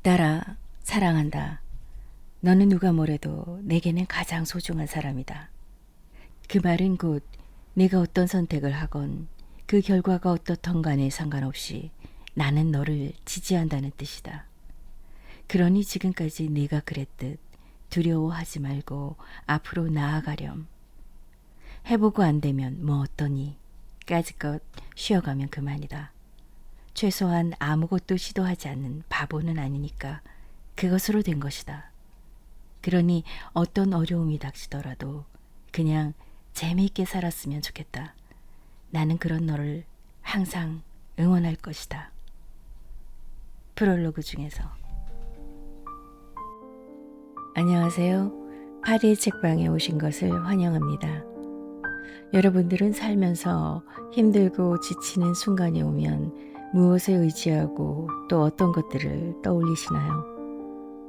딸아, 사랑한다. 너는 누가 뭐래도 내게는 가장 소중한 사람이다. 그 말은 곧 내가 어떤 선택을 하건 그 결과가 어떻던 간에 상관없이 나는 너를 지지한다는 뜻이다. 그러니 지금까지 네가 그랬듯 두려워하지 말고 앞으로 나아가렴. 해보고 안 되면 뭐 어떠니? 까짓것 쉬어가면 그만이다. 최소한 아무것도 시도하지 않는 바보는 아니니까 그것으로 된 것이다. 그러니 어떤 어려움이 닥치더라도 그냥 재미있게 살았으면 좋겠다. 나는 그런 너를 항상 응원할 것이다. 프롤로그 중에서. 안녕하세요. 파리의 책방에 오신 것을 환영합니다. 여러분들은 살면서 힘들고 지치는 순간이 오면 무엇에 의지하고 또 어떤 것들을 떠올리시나요?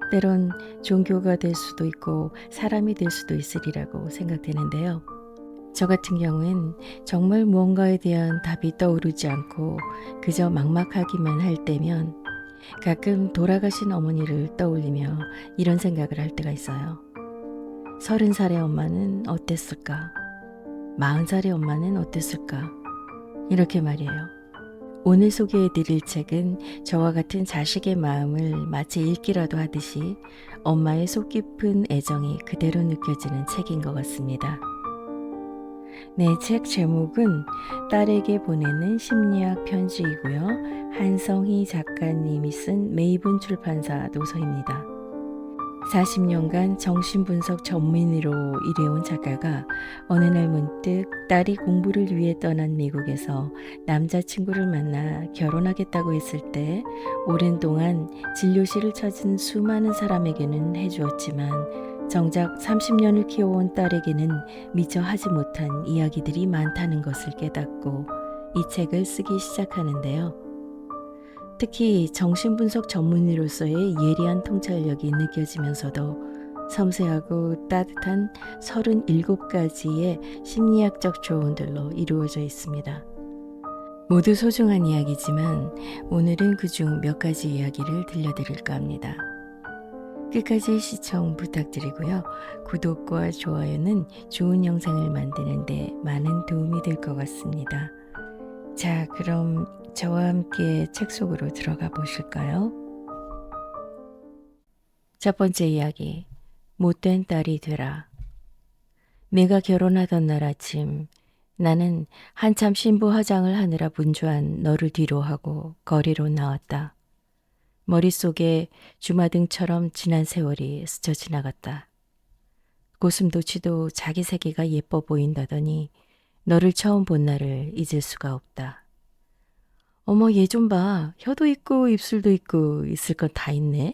때론 종교가 될 수도 있고 사람이 될 수도 있으리라고 생각되는데요. 저 같은 경우엔 정말 무언가에 대한 답이 떠오르지 않고 그저 막막하기만 할 때면 가끔 돌아가신 어머니를 떠올리며 이런 생각을 할 때가 있어요. 30살의 엄마는 어땠을까? 40살의 엄마는 어땠을까? 이렇게 말이에요. 오늘 소개해드릴 책은 저와 같은 자식의 마음을 마치 읽기라도 하듯이 엄마의 속 깊은 애정이 그대로 느껴지는 책인 것 같습니다. 네, 책 제목은 딸에게 보내는 심리학 편지이고요. 한성희 작가님이 쓴 메이븐 출판사 도서입니다. 40년간 정신분석 전문의로 일해온 작가가 어느 날 문득 딸이 공부를 위해 떠난 미국에서 남자친구를 만나 결혼하겠다고 했을 때 오랜 동안 진료실을 찾은 수많은 사람에게는 해주었지만 정작 30년을 키워온 딸에게는 미처 하지 못한 이야기들이 많다는 것을 깨닫고 이 책을 쓰기 시작하는데요. 특히 정신분석 전문의로서의 예리한 통찰력이 느껴지면서도 섬세하고 따뜻한 37가지의 심리학적 조언들로 이루어져 있습니다. 모두 소중한 이야기지만 오늘은 그중 몇 가지 이야기를 들려드릴까 합니다. 끝까지 시청 부탁드리고요. 구독과 좋아요는 좋은 영상을 만드는 데 많은 도움이 될 것 같습니다. 자, 그럼 저와 함께 책 속으로 들어가 보실까요? 첫 번째 이야기, 못된 딸이 되라. 내가 결혼하던 날 아침, 나는 한참 신부 화장을 하느라 분주한 너를 뒤로하고 거리로 나왔다. 머릿속에 주마등처럼 지난 세월이 스쳐 지나갔다. 고슴도치도 자기 새끼가 예뻐 보인다더니 너를 처음 본 날을 잊을 수가 없다. 어머, 얘 좀 봐. 혀도 있고 입술도 있고 있을 건 다 있네.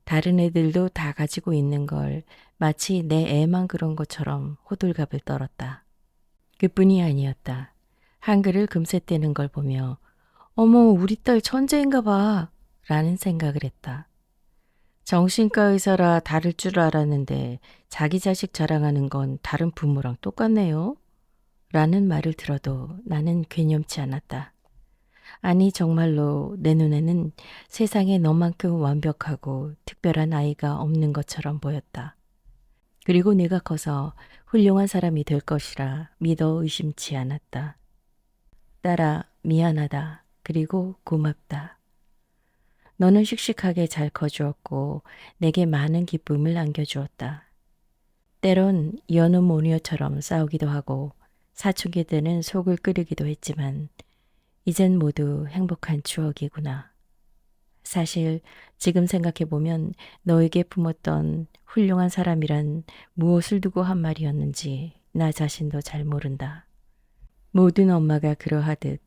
다른 애들도 다 가지고 있는 걸 마치 내 애만 그런 것처럼 호들갑을 떨었다. 그뿐이 아니었다. 한글을 금세 떼는 걸 보며 어머, 우리 딸 천재인가 봐 라는 생각을 했다. 정신과 의사라 다를 줄 알았는데 자기 자식 자랑하는 건 다른 부모랑 똑같네요. 라는 말을 들어도 나는 괴념치 않았다. 아니, 정말로 내 눈에는 세상에 너만큼 완벽하고 특별한 아이가 없는 것처럼 보였다. 그리고 내가 커서 훌륭한 사람이 될 것이라 믿어 의심치 않았다. 딸아, 미안하다. 그리고 고맙다. 너는 씩씩하게 잘 커주었고 내게 많은 기쁨을 안겨주었다. 때론 여느 모녀처럼 싸우기도 하고 사춘기 때는 속을 끓이기도 했지만 이젠 모두 행복한 추억이구나. 사실 지금 생각해보면 너에게 품었던 훌륭한 사람이란 무엇을 두고 한 말이었는지 나 자신도 잘 모른다. 모든 엄마가 그러하듯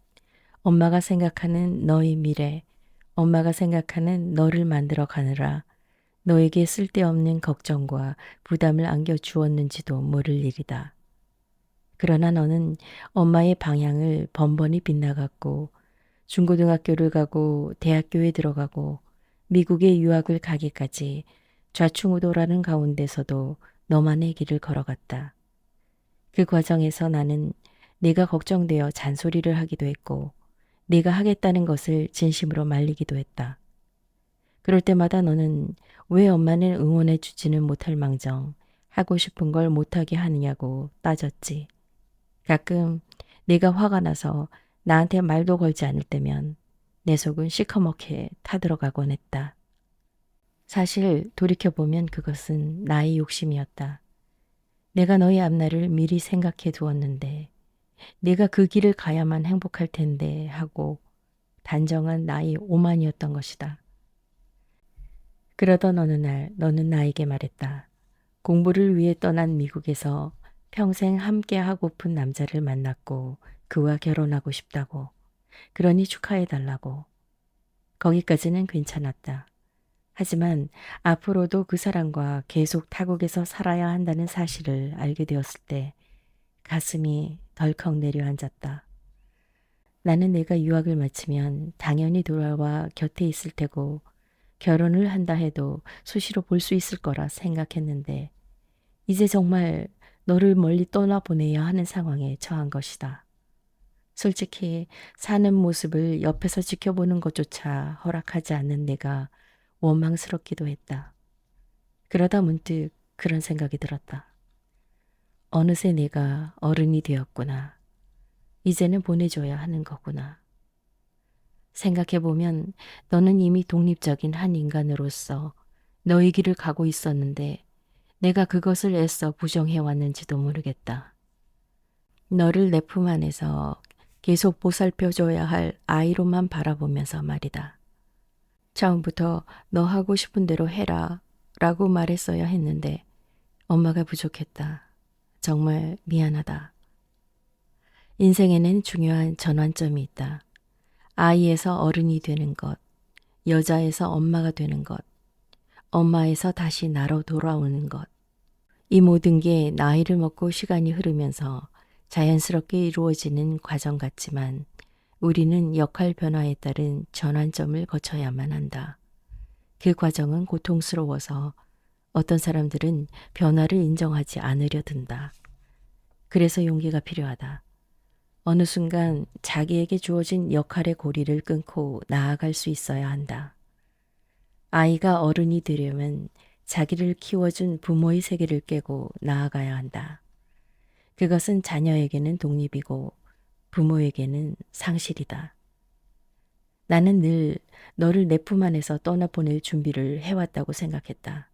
엄마가 생각하는 너의 미래, 엄마가 생각하는 너를 만들어 가느라 너에게 쓸데없는 걱정과 부담을 안겨주었는지도 모를 일이다. 그러나 너는 엄마의 방향을 번번이 빗나갔고 중고등학교를 가고 대학교에 들어가고 미국에 유학을 가기까지 좌충우돌하는 가운데서도 너만의 길을 걸어갔다. 그 과정에서 나는 네가 걱정되어 잔소리를 하기도 했고 네가 하겠다는 것을 진심으로 말리기도 했다. 그럴 때마다 너는 왜 엄마는 응원해 주지는 못할 망정 하고 싶은 걸 못하게 하느냐고 따졌지. 가끔 내가 화가 나서 나한테 말도 걸지 않을 때면 내 속은 시커멓게 타들어가곤 했다. 사실 돌이켜보면 그것은 나의 욕심이었다. 내가 너의 앞날을 미리 생각해 두었는데 내가 그 길을 가야만 행복할 텐데 하고 단정한 나의 오만이었던 것이다. 그러던 어느 날 너는 나에게 말했다. 공부를 위해 떠난 미국에서 평생 함께 하고픈 남자를 만났고 그와 결혼하고 싶다고. 그러니 축하해 달라고. 거기까지는 괜찮았다. 하지만 앞으로도 그 사람과 계속 타국에서 살아야 한다는 사실을 알게 되었을 때 가슴이 덜컥 내려앉았다. 나는 내가 유학을 마치면 당연히 돌아와 곁에 있을 테고 결혼을 한다 해도 수시로 볼 수 있을 거라 생각했는데 이제 정말 너를 멀리 떠나보내야 하는 상황에 처한 것이다. 솔직히 사는 모습을 옆에서 지켜보는 것조차 허락하지 않는 내가 원망스럽기도 했다. 그러다 문득 그런 생각이 들었다. 어느새 내가 어른이 되었구나. 이제는 보내줘야 하는 거구나. 생각해보면 너는 이미 독립적인 한 인간으로서 너의 길을 가고 있었는데 내가 그것을 애써 부정해왔는지도 모르겠다. 너를 내 품 안에서 계속 보살펴줘야 할 아이로만 바라보면서 말이다. 처음부터 너 하고 싶은 대로 해라 라고 말했어야 했는데 엄마가 부족했다. 정말 미안하다. 인생에는 중요한 전환점이 있다. 아이에서 어른이 되는 것, 여자에서 엄마가 되는 것, 엄마에서 다시 나로 돌아오는 것. 이 모든 게 나이를 먹고 시간이 흐르면서 자연스럽게 이루어지는 과정 같지만 우리는 역할 변화에 따른 전환점을 거쳐야만 한다. 그 과정은 고통스러워서 어떤 사람들은 변화를 인정하지 않으려 든다. 그래서 용기가 필요하다. 어느 순간 자기에게 주어진 역할의 고리를 끊고 나아갈 수 있어야 한다. 아이가 어른이 되려면 자기를 키워준 부모의 세계를 깨고 나아가야 한다. 그것은 자녀에게는 독립이고 부모에게는 상실이다. 나는 늘 너를 내 품 안에서 떠나보낼 준비를 해왔다고 생각했다.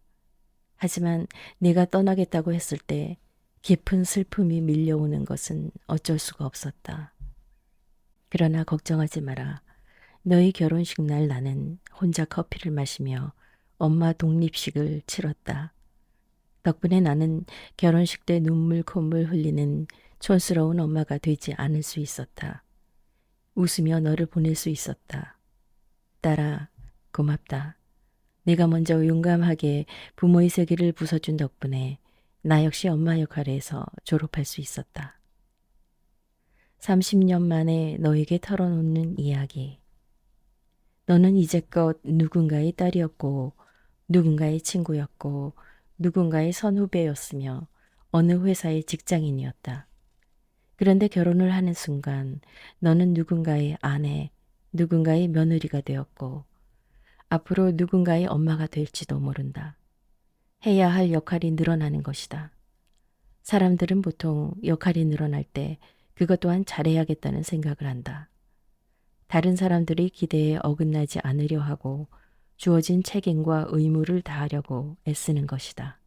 하지만 네가 떠나겠다고 했을 때 깊은 슬픔이 밀려오는 것은 어쩔 수가 없었다. 그러나 걱정하지 마라. 너희 결혼식 날 나는 혼자 커피를 마시며 엄마 독립식을 치렀다. 덕분에 나는 결혼식 때 눈물 콧물 흘리는 촌스러운 엄마가 되지 않을 수 있었다. 웃으며 너를 보낼 수 있었다. 딸아, 고맙다. 네가 먼저 용감하게 부모의 세계를 부숴준 덕분에 나 역시 엄마 역할에서 졸업할 수 있었다. 30년 만에 너에게 털어놓는 이야기. 너는 이제껏 누군가의 딸이었고 누군가의 친구였고 누군가의 선후배였으며 어느 회사의 직장인이었다. 그런데 결혼을 하는 순간 너는 누군가의 아내, 누군가의 며느리가 되었고 앞으로 누군가의 엄마가 될지도 모른다. 해야 할 역할이 늘어나는 것이다. 사람들은 보통 역할이 늘어날 때 그것 또한 잘해야겠다는 생각을 한다. 다른 사람들의 기대에 어긋나지 않으려 하고 주어진 책임과 의무를 다하려고 애쓰는 것이다.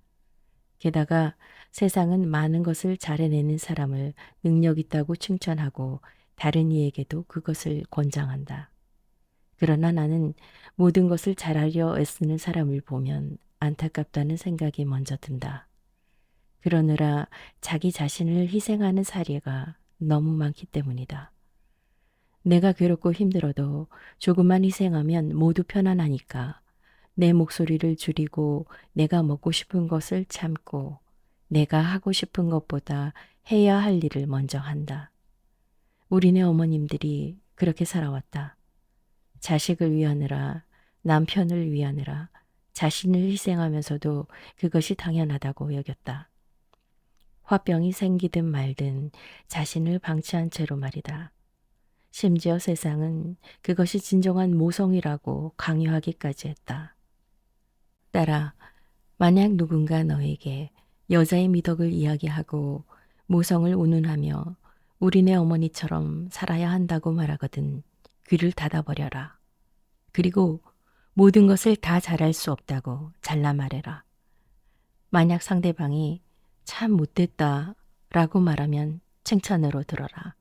게다가 세상은 많은 것을 잘해내는 사람을 능력 있다고 칭찬하고 다른 이에게도 그것을 권장한다. 그러나 나는 모든 것을 잘하려 애쓰는 사람을 보면 안타깝다는 생각이 먼저 든다. 그러느라 자기 자신을 희생하는 사례가 너무 많기 때문이다. 내가 괴롭고 힘들어도 조금만 희생하면 모두 편안하니까 내 목소리를 줄이고 내가 먹고 싶은 것을 참고 내가 하고 싶은 것보다 해야 할 일을 먼저 한다. 우리네 어머님들이 그렇게 살아왔다. 자식을 위하느라, 남편을 위하느라, 자신을 희생하면서도 그것이 당연하다고 여겼다. 화병이 생기든 말든 자신을 방치한 채로 말이다. 심지어 세상은 그것이 진정한 모성이라고 강요하기까지 했다. 딸아, 만약 누군가 너에게 여자의 미덕을 이야기하고 모성을 운운하며 우리네 어머니처럼 살아야 한다고 말하거든 귀를 닫아버려라. 그리고 모든 것을 다 잘할 수 없다고 잘라 말해라. 만약 상대방이 참 못됐다 라고 말하면 칭찬으로 들어라.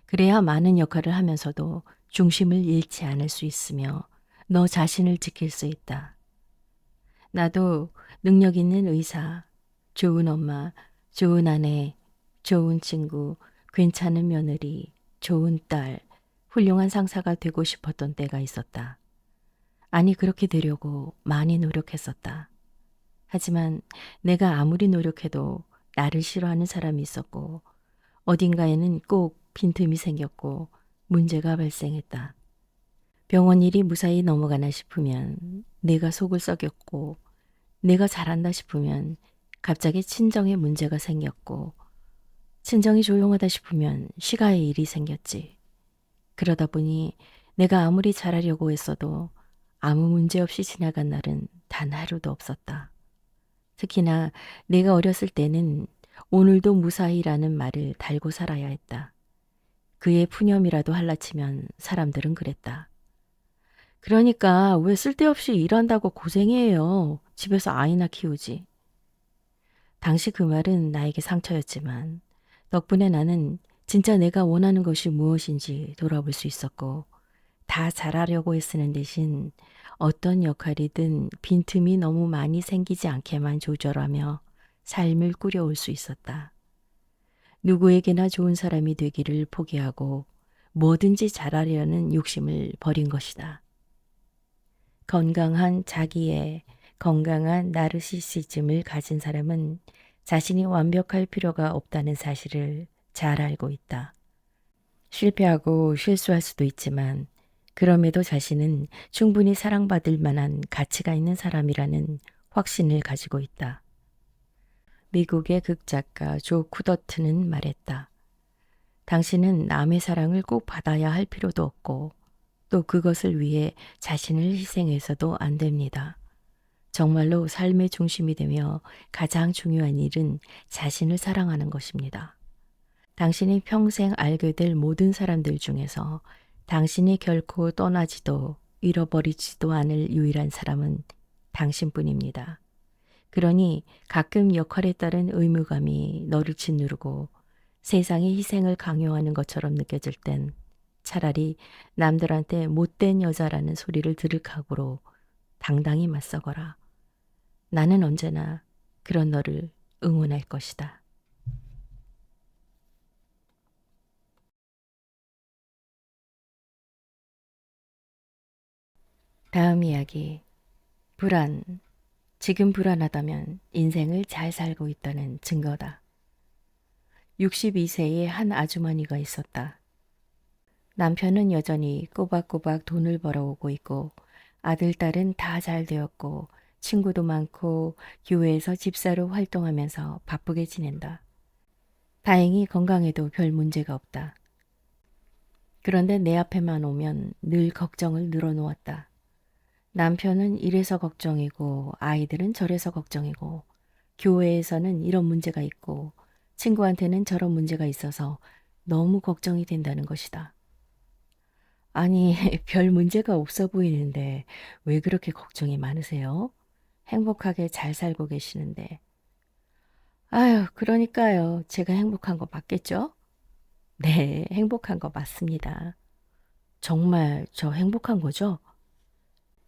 그래야 많은 역할을 하면서도 중심을 잃지 않을 수 있으며 너 자신을 지킬 수 있다. 나도 능력 있는 의사, 좋은 엄마, 좋은 아내, 좋은 친구, 괜찮은 며느리, 좋은 딸, 훌륭한 상사가 되고 싶었던 때가 있었다. 아니, 그렇게 되려고 많이 노력했었다. 하지만 내가 아무리 노력해도 나를 싫어하는 사람이 있었고, 어딘가에는 꼭 빈틈이 생겼고, 문제가 발생했다. 병원 일이 무사히 넘어가나 싶으면 내가 속을 썩였고, 내가 잘한다 싶으면 갑자기 친정에 문제가 생겼고, 친정이 조용하다 싶으면 시가의 일이 생겼지. 그러다 보니 내가 아무리 잘하려고 했어도 아무 문제 없이 지나간 날은 단 하루도 없었다. 특히나 내가 어렸을 때는 오늘도 무사히라는 말을 달고 살아야 했다. 그의 푸념이라도 할라치면 사람들은 그랬다. 그러니까 왜 쓸데없이 일한다고 고생해요. 집에서 아이나 키우지. 당시 그 말은 나에게 상처였지만 덕분에 나는 진짜 내가 원하는 것이 무엇인지 돌아볼 수 있었고 다 잘하려고 애쓰는 대신 어떤 역할이든 빈틈이 너무 많이 생기지 않게만 조절하며 삶을 꾸려올 수 있었다. 누구에게나 좋은 사람이 되기를 포기하고 뭐든지 잘하려는 욕심을 버린 것이다. 건강한 자기애, 건강한 나르시시즘을 가진 사람은 자신이 완벽할 필요가 없다는 사실을 잘 알고 있다. 실패하고 실수할 수도 있지만 그럼에도 자신은 충분히 사랑받을 만한 가치가 있는 사람이라는 확신을 가지고 있다. 미국의 극작가 조 쿠더트는 말했다. 당신은 남의 사랑을 꼭 받아야 할 필요도 없고 또 그것을 위해 자신을 희생해서도 안 됩니다. 정말로 삶의 중심이 되며 가장 중요한 일은 자신을 사랑하는 것입니다. 당신이 평생 알게 될 모든 사람들 중에서 당신이 결코 떠나지도 잃어버리지도 않을 유일한 사람은 당신뿐입니다. 그러니 가끔 역할에 따른 의무감이 너를 짓누르고 세상이 희생을 강요하는 것처럼 느껴질 땐 차라리 남들한테 못된 여자라는 소리를 들을 각오로 당당히 맞서거라. 나는 언제나 그런 너를 응원할 것이다. 다음 이야기. 불안. 지금 불안하다면 인생을 잘 살고 있다는 증거다. 62세의 한 아주머니가 있었다. 남편은 여전히 꼬박꼬박 돈을 벌어오고 있고 아들, 딸은 다 잘 되었고 친구도 많고 교회에서 집사로 활동하면서 바쁘게 지낸다. 다행히 건강에도 별 문제가 없다. 그런데 내 앞에만 오면 늘 걱정을 늘어놓았다. 남편은 이래서 걱정이고 아이들은 저래서 걱정이고 교회에서는 이런 문제가 있고 친구한테는 저런 문제가 있어서 너무 걱정이 된다는 것이다. 아니, 별 문제가 없어 보이는데 왜 그렇게 걱정이 많으세요? 행복하게 잘 살고 계시는데. 아유, 그러니까요. 제가 행복한 거 맞겠죠? 네, 행복한 거 맞습니다. 정말 저 행복한 거죠?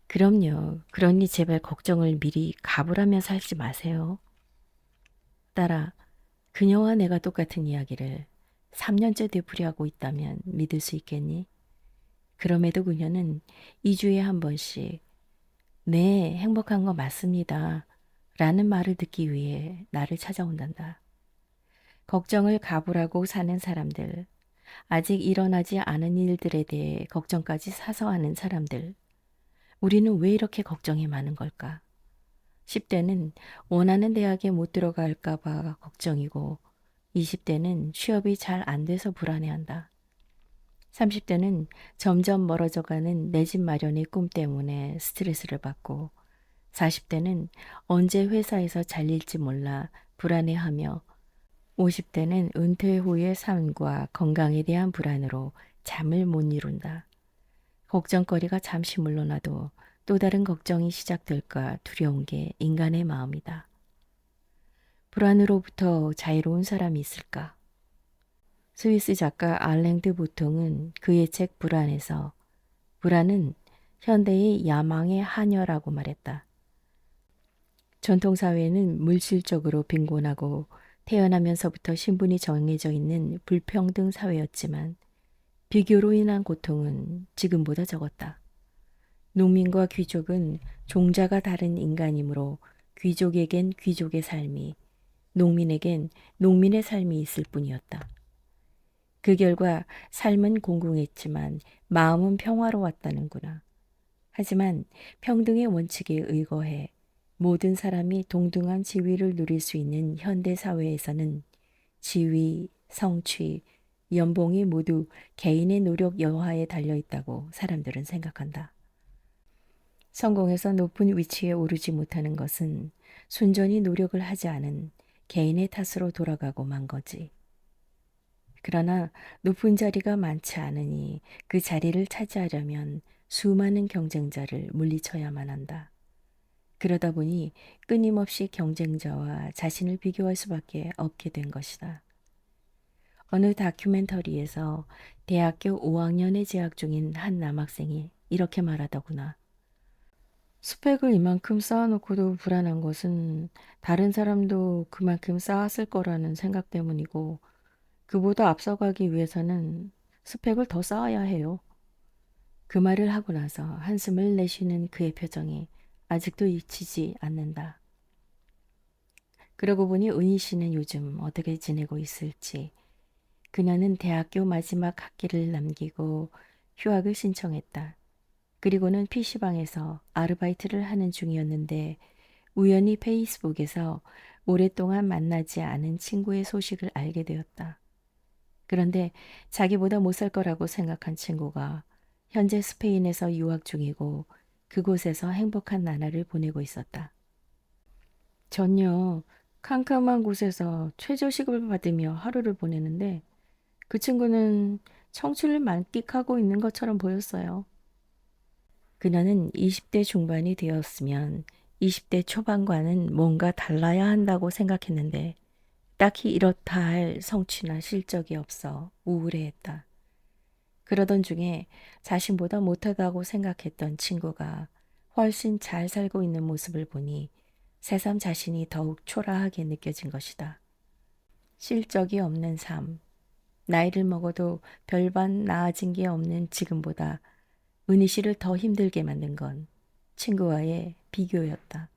그럼요. 그러니 제발 걱정을 미리 가불하며 살지 마세요. 딸아, 그녀와 내가 똑같은 이야기를 3년째 되풀이하고 있다면 믿을 수 있겠니? 그럼에도 그녀는 2주에 한 번씩 네, 행복한 거 맞습니다. 라는 말을 듣기 위해 나를 찾아온단다. 걱정을 가불하고 사는 사람들, 아직 일어나지 않은 일들에 대해 걱정까지 사서 하는 사람들, 우리는 왜 이렇게 걱정이 많은 걸까? 10대는 원하는 대학에 못 들어갈까 봐 걱정이고 20대는 취업이 잘 안 돼서 불안해한다. 30대는 점점 멀어져가는 내 집 마련의 꿈 때문에 스트레스를 받고 40대는 언제 회사에서 잘릴지 몰라 불안해하며 50대는 은퇴 후의 삶과 건강에 대한 불안으로 잠을 못 이룬다. 걱정거리가 잠시 물러나도 또 다른 걱정이 시작될까 두려운 게 인간의 마음이다. 불안으로부터 자유로운 사람이 있을까? 스위스 작가 알랭드 보통은 그의 책 불안에서 불안은 현대의 야망의 한여라고 말했다. 전통사회는 물질적으로 빈곤하고 태어나면서부터 신분이 정해져 있는 불평등 사회였지만 비교로 인한 고통은 지금보다 적었다. 농민과 귀족은 종자가 다른 인간이므로 귀족에겐 귀족의 삶이, 농민에겐 농민의 삶이 있을 뿐이었다. 그 결과 삶은 공공했지만 마음은 평화로웠다는구나. 하지만 평등의 원칙에 의거해 모든 사람이 동등한 지위를 누릴 수 있는 현대 사회에서는 지위, 성취, 연봉이 모두 개인의 노력 여하에 달려 있다고 사람들은 생각한다. 성공해서 높은 위치에 오르지 못하는 것은 순전히 노력을 하지 않은 개인의 탓으로 돌아가고 만 거지. 그러나 높은 자리가 많지 않으니 그 자리를 차지하려면 수많은 경쟁자를 물리쳐야만 한다. 그러다 보니 끊임없이 경쟁자와 자신을 비교할 수밖에 없게 된 것이다. 어느 다큐멘터리에서 대학교 5학년에 재학 중인 한 남학생이 이렇게 말하더구나. 스펙을 이만큼 쌓아놓고도 불안한 것은 다른 사람도 그만큼 쌓았을 거라는 생각 때문이고 그보다 앞서가기 위해서는 스펙을 더 쌓아야 해요. 그 말을 하고 나서 한숨을 내쉬는 그의 표정이 아직도 잊히지 않는다. 그러고 보니 은희 씨는 요즘 어떻게 지내고 있을지. 그녀는 대학교 마지막 학기를 남기고 휴학을 신청했다. 그리고는 PC방에서 아르바이트를 하는 중이었는데 우연히 페이스북에서 오랫동안 만나지 않은 친구의 소식을 알게 되었다. 그런데 자기보다 못 살 거라고 생각한 친구가 현재 스페인에서 유학 중이고 그곳에서 행복한 나날을 보내고 있었다. 전요, 캄캄한 곳에서 최저시급을 받으며 하루를 보내는데 그 친구는 청춘을 만끽하고 있는 것처럼 보였어요. 그녀는 20대 중반이 되었으면 20대 초반과는 뭔가 달라야 한다고 생각했는데 딱히 이렇다 할 성취나 실적이 없어 우울해했다. 그러던 중에 자신보다 못하다고 생각했던 친구가 훨씬 잘 살고 있는 모습을 보니 새삼 자신이 더욱 초라하게 느껴진 것이다. 실적이 없는 삶, 나이를 먹어도 별반 나아진 게 없는 지금보다 은희 씨를 더 힘들게 만든 건 친구와의 비교였다.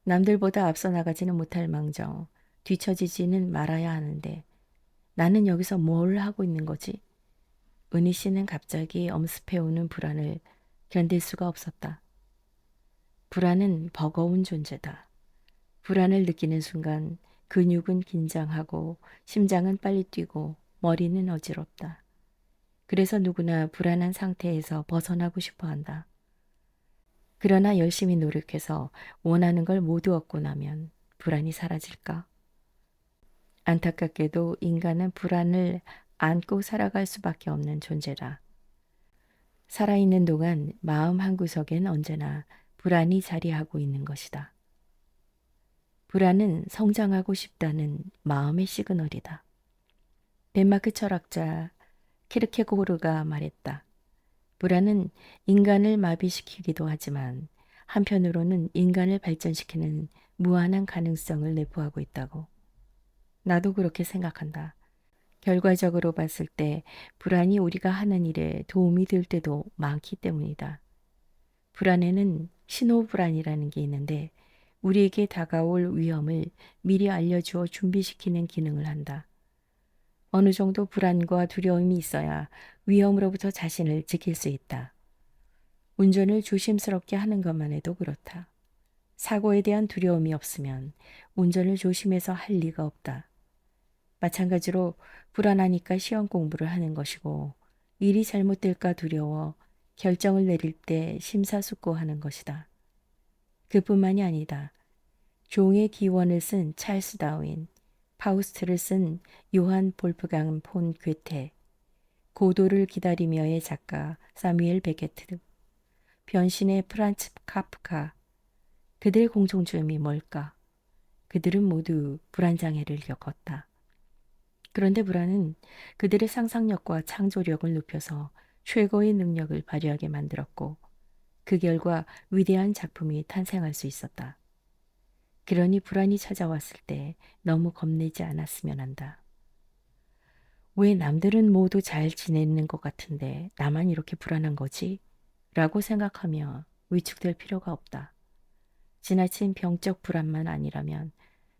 남들보다 앞서 나가지는 못할 망정 뒤처지지는 말아야 하는데 나는 여기서 뭘 하고 있는 거지? 은희 씨는 갑자기 엄습해오는 불안을 견딜 수가 없었다. 불안은 버거운 존재다. 불안을 느끼는 순간 근육은 긴장하고 심장은 빨리 뛰고 머리는 어지럽다. 그래서 누구나 불안한 상태에서 벗어나고 싶어 한다. 그러나 열심히 노력해서 원하는 걸 모두 얻고 나면 불안이 사라질까? 안타깝게도 인간은 불안을 안고 살아갈 수밖에 없는 존재다. 살아있는 동안 마음 한구석엔 언제나 불안이 자리하고 있는 것이다. 불안은 성장하고 싶다는 마음의 시그널이다. 덴마크 철학자 키르케고르가 말했다. 불안은 인간을 마비시키기도 하지만 한편으로는 인간을 발전시키는 무한한 가능성을 내포하고 있다고. 나도 그렇게 생각한다. 결과적으로 봤을 때 불안이 우리가 하는 일에 도움이 될 때도 많기 때문이다. 불안에는 신호불안이라는 게 있는데 우리에게 다가올 위험을 미리 알려주어 준비시키는 기능을 한다. 어느 정도 불안과 두려움이 있어야 위험으로부터 자신을 지킬 수 있다. 운전을 조심스럽게 하는 것만 해도 그렇다. 사고에 대한 두려움이 없으면 운전을 조심해서 할 리가 없다. 마찬가지로 불안하니까 시험 공부를 하는 것이고 일이 잘못될까 두려워 결정을 내릴 때 심사숙고하는 것이다. 그뿐만이 아니다. 종의 기원을 쓴 찰스 다윈, 파우스트를 쓴 요한 볼프강 폰 괴테, 고도를 기다리며의 작가 사뮤엘 베게트, 변신의 프란츠 카프카, 그들의 공통점이 뭘까? 그들은 모두 불안장애를 겪었다. 그런데 불안은 그들의 상상력과 창조력을 높여서 최고의 능력을 발휘하게 만들었고 그 결과 위대한 작품이 탄생할 수 있었다. 그러니 불안이 찾아왔을 때 너무 겁내지 않았으면 한다. 왜 남들은 모두 잘 지내는 것 같은데 나만 이렇게 불안한 거지? 라고 생각하며 위축될 필요가 없다. 지나친 병적 불안만 아니라면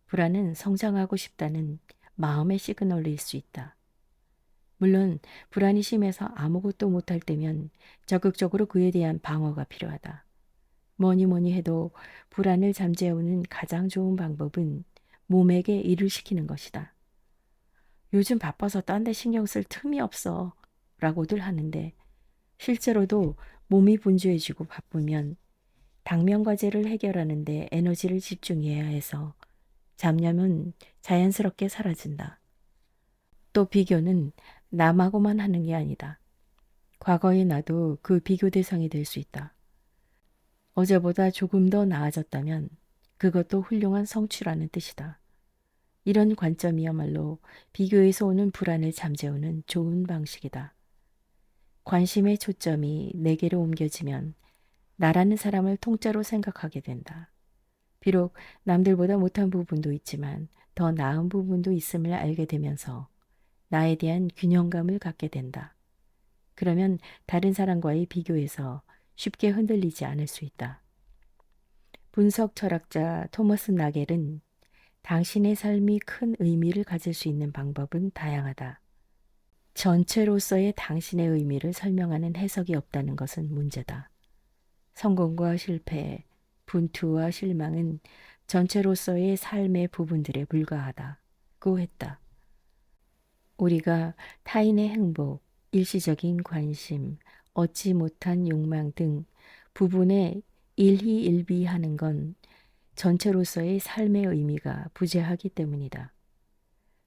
불안은 성장하고 싶다는 마음의 시그널일 수 있다. 물론 불안이 심해서 아무것도 못할 때면 적극적으로 그에 대한 방어가 필요하다. 뭐니 뭐니 해도 불안을 잠재우는 가장 좋은 방법은 몸에게 일을 시키는 것이다. 요즘 바빠서 딴 데 신경 쓸 틈이 없어 라고들 하는데 실제로도 몸이 분주해지고 바쁘면 당면 과제를 해결하는 데 에너지를 집중해야 해서 잡념은 자연스럽게 사라진다. 또 비교는 남하고만 하는 게 아니다. 과거의 나도 그 비교 대상이 될 수 있다. 어제보다 조금 더 나아졌다면 그것도 훌륭한 성취라는 뜻이다. 이런 관점이야말로 비교에서 오는 불안을 잠재우는 좋은 방식이다. 관심의 초점이 내게로 옮겨지면 나라는 사람을 통째로 생각하게 된다. 비록 남들보다 못한 부분도 있지만 더 나은 부분도 있음을 알게 되면서 나에 대한 균형감을 갖게 된다. 그러면 다른 사람과의 비교에서 쉽게 흔들리지 않을 수 있다. 분석 철학자 토머스 나겔은 당신의 삶이 큰 의미를 가질 수 있는 방법은 다양하다. 전체로서의 당신의 의미를 설명하는 해석이 없다는 것은 문제다. 성공과 실패, 분투와 실망은 전체로서의 삶의 부분들에 불과하다고 했다. 우리가 타인의 행복, 일시적인 관심, 얻지 못한 욕망 등 부분에 일희일비하는 건 전체로서의 삶의 의미가 부재하기 때문이다.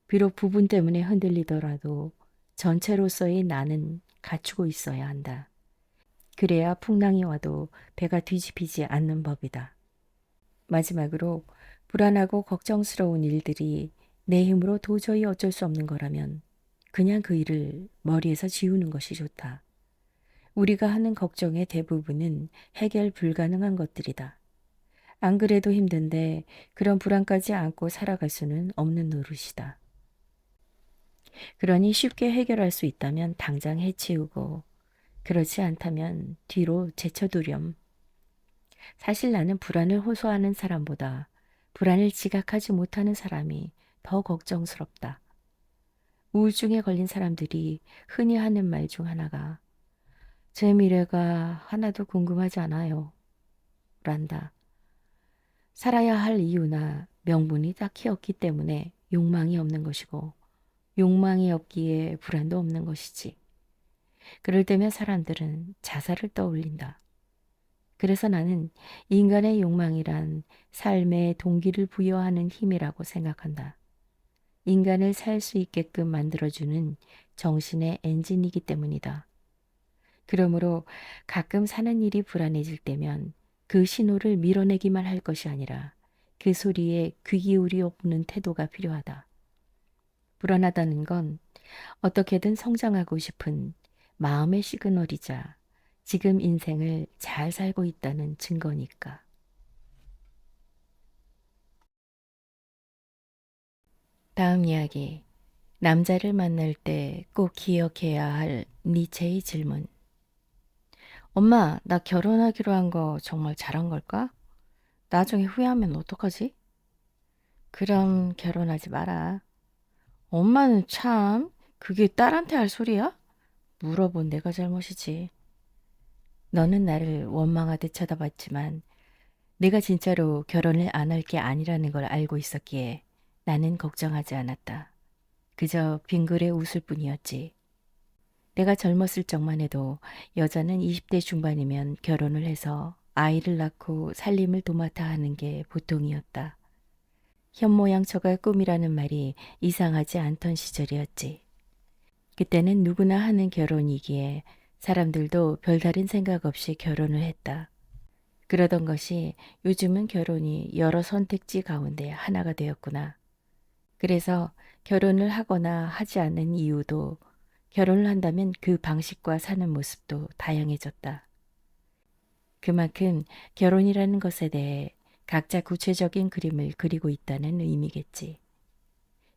비록 부분 때문에 흔들리더라도 전체로서의 나는 갖추고 있어야 한다. 그래야 풍랑이 와도 배가 뒤집히지 않는 법이다. 마지막으로 불안하고 걱정스러운 일들이 내 힘으로 도저히 어쩔 수 없는 거라면 그냥 그 일을 머리에서 지우는 것이 좋다. 우리가 하는 걱정의 대부분은 해결 불가능한 것들이다. 안 그래도 힘든데 그런 불안까지 안고 살아갈 수는 없는 노릇이다. 그러니 쉽게 해결할 수 있다면 당장 해치우고 그렇지 않다면 뒤로 제쳐두렴. 사실 나는 불안을 호소하는 사람보다 불안을 지각하지 못하는 사람이 더 걱정스럽다. 우울증에 걸린 사람들이 흔히 하는 말 중 하나가 제 미래가 하나도 궁금하지 않아요. 란다. 살아야 할 이유나 명분이 딱히 없기 때문에 욕망이 없는 것이고 욕망이 없기에 불안도 없는 것이지. 그럴 때면 사람들은 자살을 떠올린다. 그래서 나는 인간의 욕망이란 삶의 동기를 부여하는 힘이라고 생각한다. 인간을 살 수 있게끔 만들어주는 정신의 엔진이기 때문이다. 그러므로 가끔 사는 일이 불안해질 때면 그 신호를 밀어내기만 할 것이 아니라 그 소리에 귀 기울여 보는 태도가 필요하다. 불안하다는 건 어떻게든 성장하고 싶은 마음의 시그널이자 지금 인생을 잘 살고 있다는 증거니까. 다음 이야기. 남자를 만날 때 꼭 기억해야 할 니체의 질문. 엄마, 나 결혼하기로 한 거 정말 잘한 걸까? 나중에 후회하면 어떡하지? 그럼 결혼하지 마라. 엄마는 참, 그게 딸한테 할 소리야? 물어본 내가 잘못이지. 너는 나를 원망하듯 쳐다봤지만 내가 진짜로 결혼을 안 할 게 아니라는 걸 알고 있었기에 나는 걱정하지 않았다. 그저 빙그레 웃을 뿐이었지. 내가 젊었을 적만 해도 여자는 20대 중반이면 결혼을 해서 아이를 낳고 살림을 도맡아 하는 게 보통이었다. 현모양처가 꿈이라는 말이 이상하지 않던 시절이었지. 그때는 누구나 하는 결혼이기에 사람들도 별다른 생각 없이 결혼을 했다. 그러던 것이 요즘은 결혼이 여러 선택지 가운데 하나가 되었구나. 그래서 결혼을 하거나 하지 않는 이유도 결혼을 한다면 그 방식과 사는 모습도 다양해졌다. 그만큼 결혼이라는 것에 대해 각자 구체적인 그림을 그리고 있다는 의미겠지.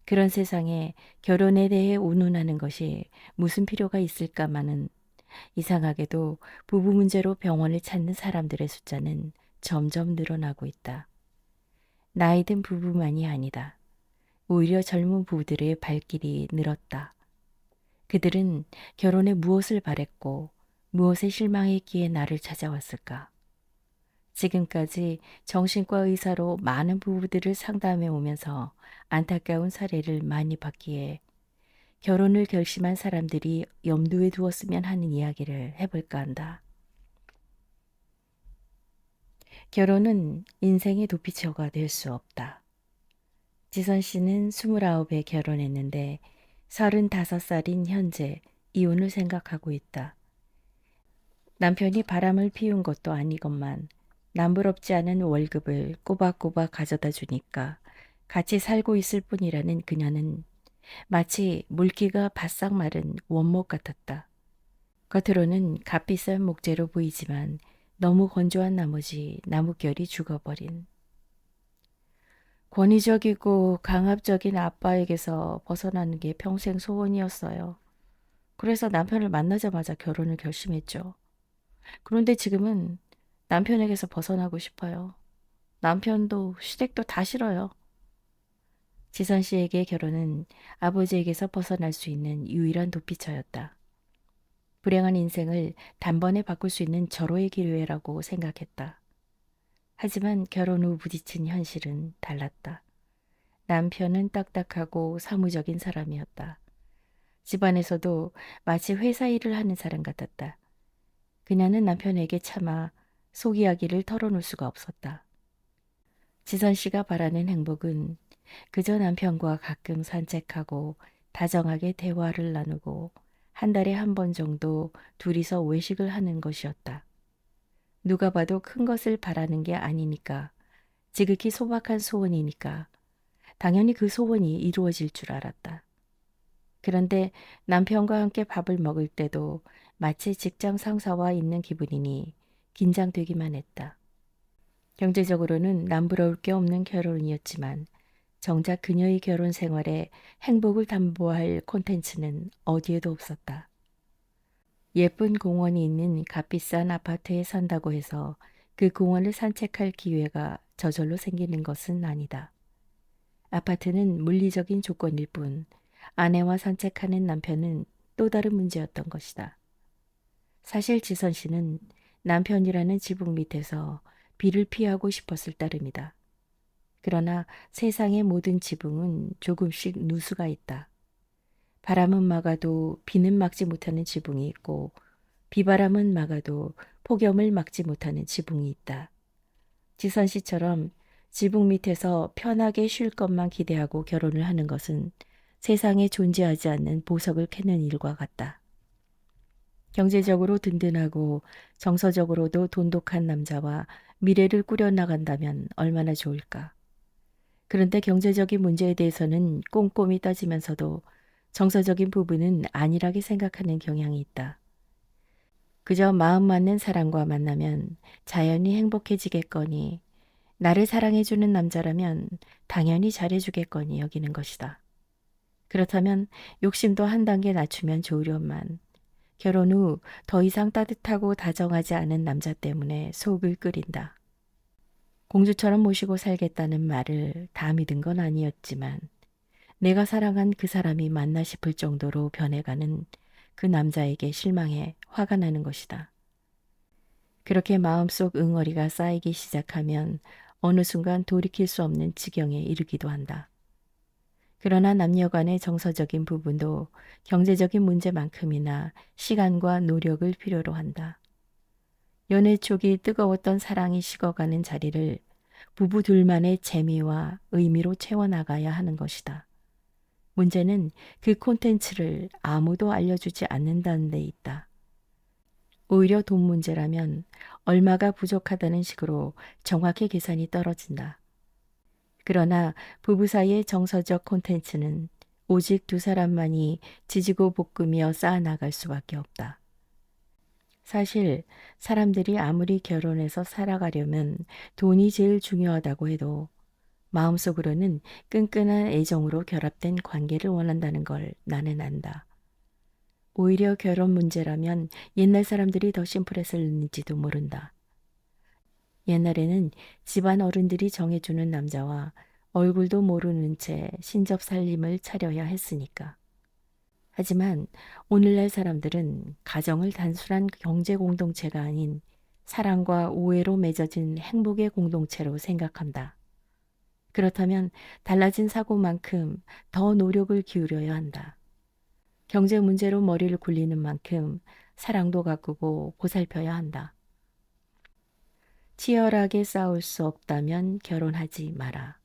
그런 세상에 결혼에 대해 운운하는 것이 무슨 필요가 있을까마는 이상하게도 부부 문제로 병원을 찾는 사람들의 숫자는 점점 늘어나고 있다. 나이 든 부부만이 아니다. 오히려 젊은 부부들의 발길이 늘었다. 그들은 결혼에 무엇을 바랬고 무엇에 실망했기에 나를 찾아왔을까? 지금까지 정신과 의사로 많은 부부들을 상담해 오면서 안타까운 사례를 많이 봤기에 결혼을 결심한 사람들이 염두에 두었으면 하는 이야기를 해볼까 한다. 결혼은 인생의 도피처가 될 수 없다. 지선 씨는 29에 결혼했는데 35살인 현재 이혼을 생각하고 있다. 남편이 바람을 피운 것도 아니건만 남부럽지 않은 월급을 꼬박꼬박 가져다 주니까 같이 살고 있을 뿐이라는 그녀는 마치 물기가 바싹 마른 원목 같았다. 겉으로는 값비싼 목재로 보이지만 너무 건조한 나머지 나뭇결이 죽어버린 권위적이고 강압적인 아빠에게서 벗어나는 게 평생 소원이었어요. 그래서 남편을 만나자마자 결혼을 결심했죠. 그런데 지금은 남편에게서 벗어나고 싶어요. 남편도 시댁도 다 싫어요. 지선 씨에게 결혼은 아버지에게서 벗어날 수 있는 유일한 도피처였다. 불행한 인생을 단번에 바꿀 수 있는 절호의 기회라고 생각했다. 하지만 결혼 후 부딪힌 현실은 달랐다. 남편은 딱딱하고 사무적인 사람이었다. 집안에서도 마치 회사 일을 하는 사람 같았다. 그녀는 남편에게 차마 속 이야기를 털어놓을 수가 없었다. 지선 씨가 바라는 행복은 그저 남편과 가끔 산책하고 다정하게 대화를 나누고 한 달에 한 번 정도 둘이서 외식을 하는 것이었다. 누가 봐도 큰 것을 바라는 게 아니니까, 지극히 소박한 소원이니까 당연히 그 소원이 이루어질 줄 알았다. 그런데 남편과 함께 밥을 먹을 때도 마치 직장 상사와 있는 기분이니 긴장되기만 했다. 경제적으로는 남부러울 게 없는 결혼이었지만 정작 그녀의 결혼 생활에 행복을 담보할 콘텐츠는 어디에도 없었다. 예쁜 공원이 있는 값비싼 아파트에 산다고 해서 그 공원을 산책할 기회가 저절로 생기는 것은 아니다. 아파트는 물리적인 조건일 뿐 아내와 산책하는 남편은 또 다른 문제였던 것이다. 사실 지선 씨는 남편이라는 지붕 밑에서 비를 피하고 싶었을 따름이다. 그러나 세상의 모든 지붕은 조금씩 누수가 있다. 바람은 막아도 비는 막지 못하는 지붕이 있고 비바람은 막아도 폭염을 막지 못하는 지붕이 있다. 지선 씨처럼 지붕 밑에서 편하게 쉴 것만 기대하고 결혼을 하는 것은 세상에 존재하지 않는 보석을 캐는 일과 같다. 경제적으로 든든하고 정서적으로도 돈독한 남자와 미래를 꾸려나간다면 얼마나 좋을까. 그런데 경제적인 문제에 대해서는 꼼꼼히 따지면서도 정서적인 부분은 안일하게 생각하는 경향이 있다. 그저 마음 맞는 사람과 만나면 자연히 행복해지겠거니 나를 사랑해주는 남자라면 당연히 잘해주겠거니 여기는 것이다. 그렇다면 욕심도 한 단계 낮추면 좋으련만 결혼 후 더 이상 따뜻하고 다정하지 않은 남자 때문에 속을 끓인다. 공주처럼 모시고 살겠다는 말을 다 믿은 건 아니었지만 내가 사랑한 그 사람이 맞나 싶을 정도로 변해가는 그 남자에게 실망해 화가 나는 것이다. 그렇게 마음속 응어리가 쌓이기 시작하면 어느 순간 돌이킬 수 없는 지경에 이르기도 한다. 그러나 남녀 간의 정서적인 부분도 경제적인 문제만큼이나 시간과 노력을 필요로 한다. 연애 초기 뜨거웠던 사랑이 식어가는 자리를 부부 둘만의 재미와 의미로 채워나가야 하는 것이다. 문제는 그 콘텐츠를 아무도 알려주지 않는다는 데 있다. 오히려 돈 문제라면 얼마가 부족하다는 식으로 정확히 계산이 떨어진다. 그러나 부부 사이의 정서적 콘텐츠는 오직 두 사람만이 지지고 볶으며 쌓아나갈 수밖에 없다. 사실 사람들이 아무리 결혼해서 살아가려면 돈이 제일 중요하다고 해도 마음속으로는 끈끈한 애정으로 결합된 관계를 원한다는 걸 나는 안다. 오히려 결혼 문제라면 옛날 사람들이 더 심플했을는지도 모른다. 옛날에는 집안 어른들이 정해주는 남자와 얼굴도 모르는 채 신접살림을 차려야 했으니까. 하지만 오늘날 사람들은 가정을 단순한 경제 공동체가 아닌 사랑과 우애로 맺어진 행복의 공동체로 생각한다. 그렇다면 달라진 사고만큼 더 노력을 기울여야 한다. 경제 문제로 머리를 굴리는 만큼 사랑도 가꾸고 보살펴야 한다. 치열하게 싸울 수 없다면 결혼하지 마라.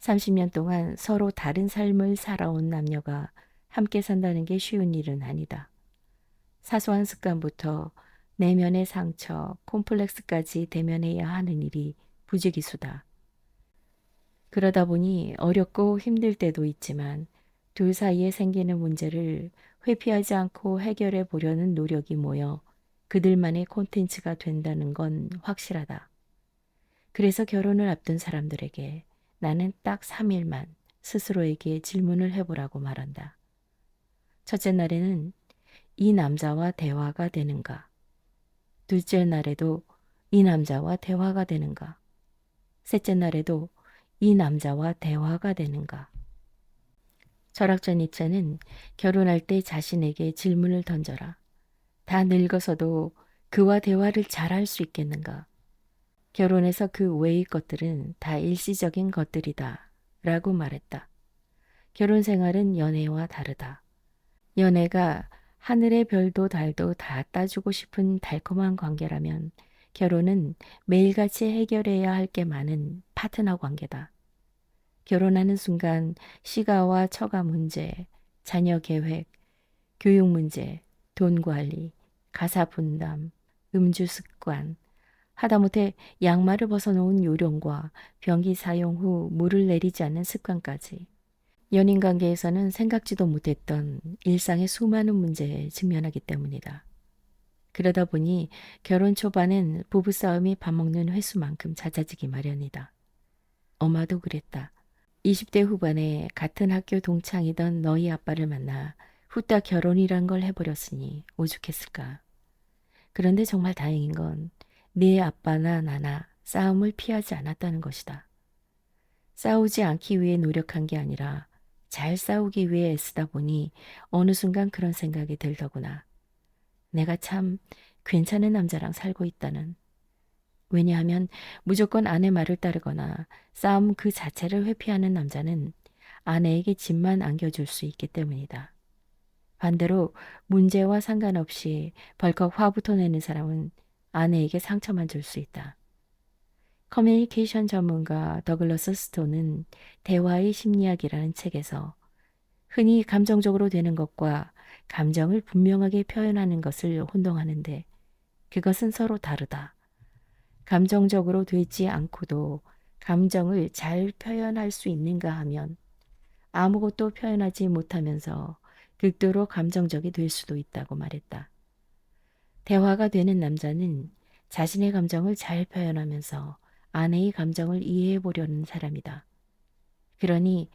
30년 동안 서로 다른 삶을 살아온 남녀가 함께 산다는 게 쉬운 일은 아니다. 사소한 습관부터 내면의 상처, 콤플렉스까지 대면해야 하는 일이 부지기수다. 그러다 보니 어렵고 힘들 때도 있지만 둘 사이에 생기는 문제를 회피하지 않고 해결해 보려는 노력이 모여 그들만의 콘텐츠가 된다는 건 확실하다. 그래서 결혼을 앞둔 사람들에게 나는 딱 3일만 스스로에게 질문을 해보라고 말한다. 첫째 날에는 이 남자와 대화가 되는가? 둘째 날에도 이 남자와 대화가 되는가? 셋째 날에도 이 남자와 대화가 되는가? 철학자 니체는 결혼할 때 자신에게 질문을 던져라. 다 늙어서도 그와 대화를 잘할 수 있겠는가? 결혼해서 그 외의 것들은 다 일시적인 것들이다. 라고 말했다. 결혼 생활은 연애와 다르다. 연애가 하늘의 별도 달도 다 따주고 싶은 달콤한 관계라면 결혼은 매일같이 해결해야 할 게 많은 파트너 관계다. 결혼하는 순간 시가와 처가 문제, 자녀 계획, 교육 문제, 돈 관리, 가사 분담, 음주 습관, 하다못해 양말을 벗어놓은 요령과 변기 사용 후 물을 내리지 않는 습관까지 연인 관계에서는 생각지도 못했던 일상의 수많은 문제에 직면하기 때문이다. 그러다 보니 결혼 초반엔 부부싸움이 밥 먹는 횟수만큼 잦아지기 마련이다. 엄마도 그랬다. 20대 후반에 같은 학교 동창이던 너희 아빠를 만나 후딱 결혼이란 걸 해버렸으니 오죽했을까. 그런데 정말 다행인 건 네 아빠나 나나 싸움을 피하지 않았다는 것이다. 싸우지 않기 위해 노력한 게 아니라 잘 싸우기 위해 애쓰다 보니 어느 순간 그런 생각이 들더구나. 내가 참 괜찮은 남자랑 살고 있다는. 왜냐하면 무조건 아내 말을 따르거나 싸움 그 자체를 회피하는 남자는 아내에게 짐만 안겨줄 수 있기 때문이다. 반대로 문제와 상관없이 벌컥 화부터 내는 사람은 아내에게 상처만 줄 수 있다. 커뮤니케이션 전문가 더글러스 스톤은 대화의 심리학이라는 책에서 흔히 감정적으로 되는 것과 감정을 분명하게 표현하는 것을 혼동하는데 그것은 서로 다르다. 감정적으로 되지 않고도 감정을 잘 표현할 수 있는가 하면 아무것도 표현하지 못하면서 극도로 감정적이 될 수도 있다고 말했다. 대화가 되는 남자는 자신의 감정을 잘 표현하면서 아내의 감정을 이해해 보려는 사람이다. 그러니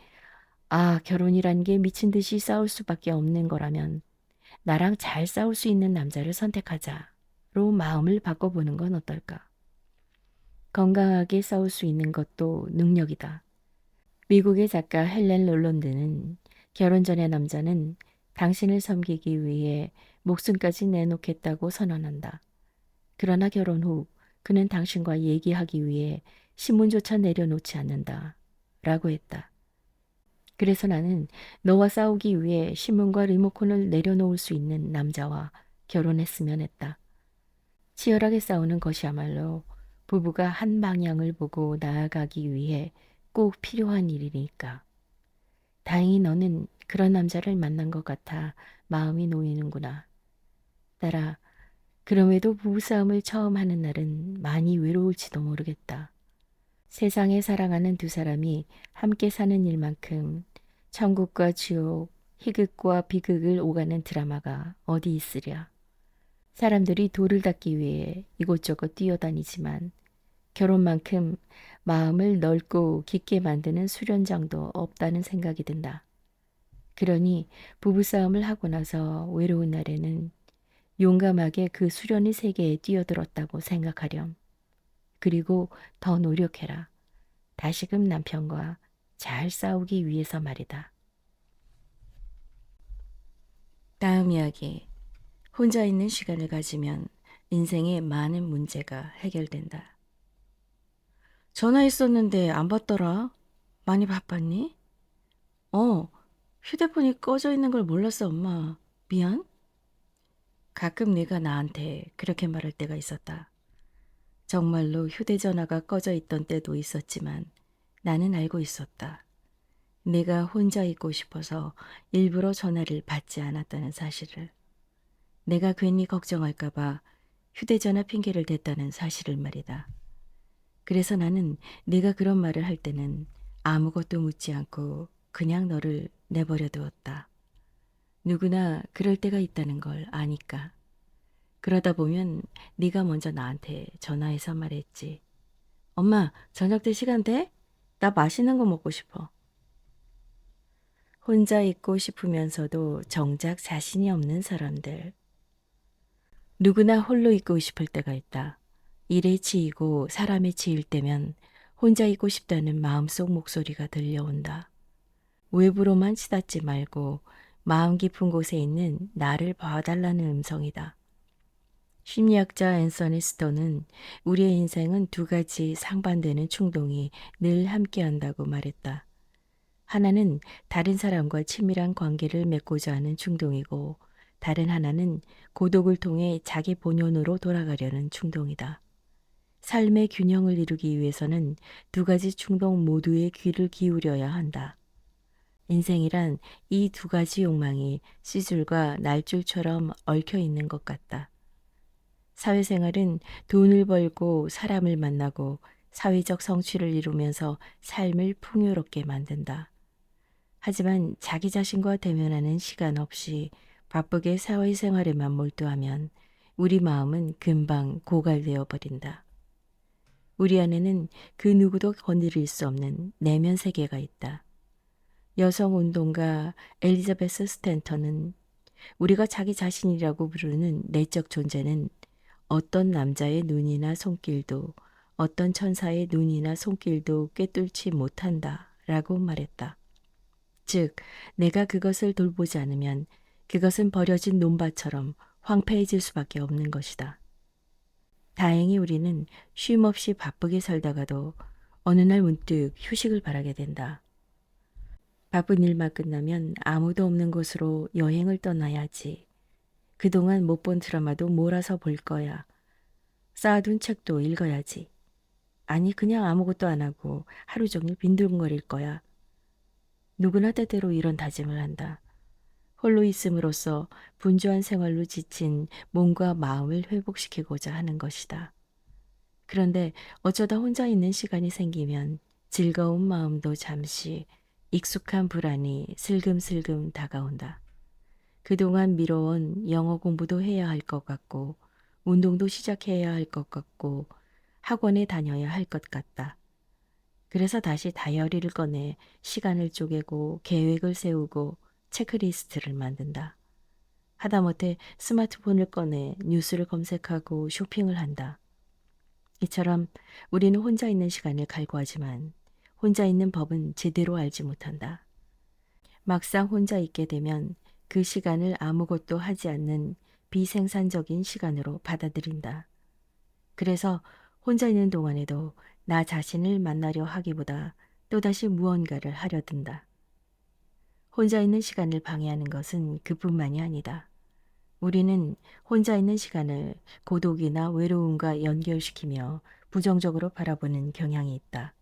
결혼이란 게 미친 듯이 싸울 수밖에 없는 거라면 나랑 잘 싸울 수 있는 남자를 선택하자로 마음을 바꿔보는 건 어떨까? 건강하게 싸울 수 있는 것도 능력이다. 미국의 작가 헬렌 롤런드는 결혼 전의 남자는 당신을 섬기기 위해 목숨까지 내놓겠다고 선언한다. 그러나 결혼 후 그는 당신과 얘기하기 위해 신문조차 내려놓지 않는다. 라고 했다. 그래서 나는 너와 싸우기 위해 신문과 리모컨을 내려놓을 수 있는 남자와 결혼했으면 했다. 치열하게 싸우는 것이야말로 부부가 한 방향을 보고 나아가기 위해 꼭 필요한 일이니까. 다행히 너는 그런 남자를 만난 것 같아 마음이 놓이는구나. 딸아, 그럼에도 부부싸움을 처음 하는 날은 많이 외로울지도 모르겠다. 세상에 사랑하는 두 사람이 함께 사는 일만큼 천국과 지옥, 희극과 비극을 오가는 드라마가 어디 있으랴. 사람들이 도를 닦기 위해 이곳저곳 뛰어다니지만 결혼만큼 마음을 넓고 깊게 만드는 수련장도 없다는 생각이 든다. 그러니 부부싸움을 하고 나서 외로운 날에는 용감하게 그 수련의 세계에 뛰어들었다고 생각하렴. 그리고 더 노력해라. 다시금 남편과 잘 싸우기 위해서 말이다. 다음 이야기. 혼자 있는 시간을 가지면 인생의 많은 문제가 해결된다. 전화했었는데 안 받더라. 많이 바빴니? 휴대폰이 꺼져 있는 걸 몰랐어, 엄마. 미안. 가끔 네가 나한테 그렇게 말할 때가 있었다. 정말로 휴대전화가 꺼져 있던 때도 있었지만 나는 알고 있었다. 내가 혼자 있고 싶어서 일부러 전화를 받지 않았다는 사실을. 내가 괜히 걱정할까봐 휴대전화 핑계를 댔다는 사실을 말이다. 그래서 나는 네가 그런 말을 할 때는 아무것도 묻지 않고 그냥 너를 내버려 두었다. 누구나 그럴 때가 있다는 걸 아니까. 그러다 보면 네가 먼저 나한테 전화해서 말했지. 엄마, 저녁 때 시간 돼? 나 맛있는 거 먹고 싶어. 혼자 있고 싶으면서도 정작 자신이 없는 사람들. 누구나 홀로 있고 싶을 때가 있다. 일에 치이고 사람에 치일 때면 혼자 있고 싶다는 마음속 목소리가 들려온다. 외부로만 치닫지 말고 마음 깊은 곳에 있는 나를 봐달라는 음성이다. 심리학자 앤서니 스톤은 우리의 인생은 두 가지 상반되는 충동이 늘 함께한다고 말했다. 하나는 다른 사람과 친밀한 관계를 맺고자 하는 충동이고 다른 하나는 고독을 통해 자기 본연으로 돌아가려는 충동이다. 삶의 균형을 이루기 위해서는 두 가지 충동 모두에 귀를 기울여야 한다. 인생이란 이 두 가지 욕망이 씨줄과 날줄처럼 얽혀 있는 것 같다. 사회생활은 돈을 벌고 사람을 만나고 사회적 성취를 이루면서 삶을 풍요롭게 만든다. 하지만 자기 자신과 대면하는 시간 없이 바쁘게 사회생활에만 몰두하면 우리 마음은 금방 고갈되어 버린다. 우리 안에는 그 누구도 건드릴 수 없는 내면 세계가 있다. 여성운동가 엘리자베스 스탠턴은 우리가 자기 자신이라고 부르는 내적 존재는 어떤 남자의 눈이나 손길도 어떤 천사의 눈이나 손길도 꿰뚫지 못한다 라고 말했다. 즉, 내가 그것을 돌보지 않으면 그것은 버려진 논밭처럼 황폐해질 수밖에 없는 것이다. 다행히 우리는 쉼없이 바쁘게 살다가도 어느 날 문득 휴식을 바라게 된다. 바쁜 일만 끝나면 아무도 없는 곳으로 여행을 떠나야지. 그동안 못 본 드라마도 몰아서 볼 거야. 쌓아둔 책도 읽어야지. 아니, 그냥 아무것도 안 하고 하루 종일 빈둥거릴 거야. 누구나 때때로 이런 다짐을 한다. 홀로 있음으로써 분주한 생활로 지친 몸과 마음을 회복시키고자 하는 것이다. 그런데 어쩌다 혼자 있는 시간이 생기면 즐거운 마음도 잠시 익숙한 불안이 슬금슬금 다가온다. 그동안 미뤄온 영어 공부도 해야 할 것 같고 운동도 시작해야 할 것 같고 학원에 다녀야 할 것 같다. 그래서 다시 다이어리를 꺼내 시간을 쪼개고 계획을 세우고 체크리스트를 만든다. 하다못해 스마트폰을 꺼내 뉴스를 검색하고 쇼핑을 한다. 이처럼 우리는 혼자 있는 시간을 갈구하지만 혼자 있는 법은 제대로 알지 못한다. 막상 혼자 있게 되면 그 시간을 아무것도 하지 않는 비생산적인 시간으로 받아들인다. 그래서 혼자 있는 동안에도 나 자신을 만나려 하기보다 또다시 무언가를 하려 든다. 혼자 있는 시간을 방해하는 것은 그뿐만이 아니다. 우리는 혼자 있는 시간을 고독이나 외로움과 연결시키며 부정적으로 바라보는 경향이 있다.